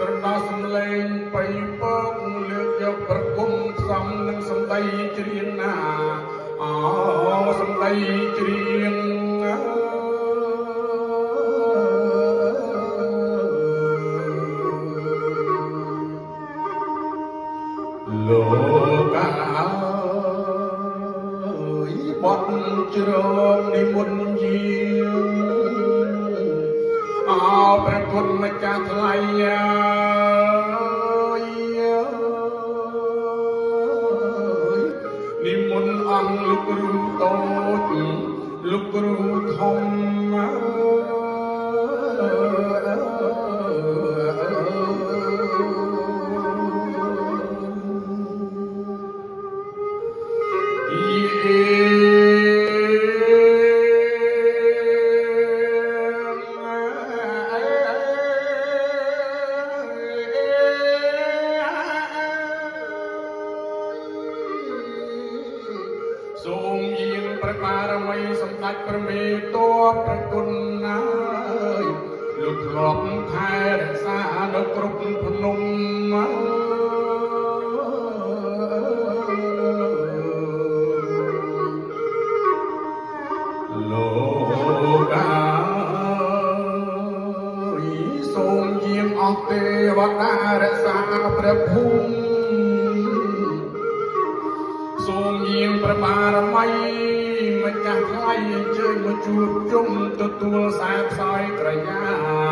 ស្រណោះសំឡេងបៃពកលើកយកប្រគំផ្សំនឹងសំដីច្រៀងណាសំដីច្រៀងលោកកាបត់ជ្រងនិមន្តយាព្រះគុណម្ចាស់ថ្លៃនិមន្តអង្គលោកគ្រូតូចលោកគ្រូធំសូមយាងព្រះបារមីសម្ដេចព្រះមេតបព្រះគុណណាយលោកធ្លាប់ថែរក្សានៅគ្រប់ភ្នំលោកសូមយាងអស់ទេវតារក្សាព្រះភូមិសូមយាងព្រះបារមីម្ចាស់ថ្លៃអញ្ជើញមកជួបជុំទទួលខ្សែផ្សាយក្រយ៉ា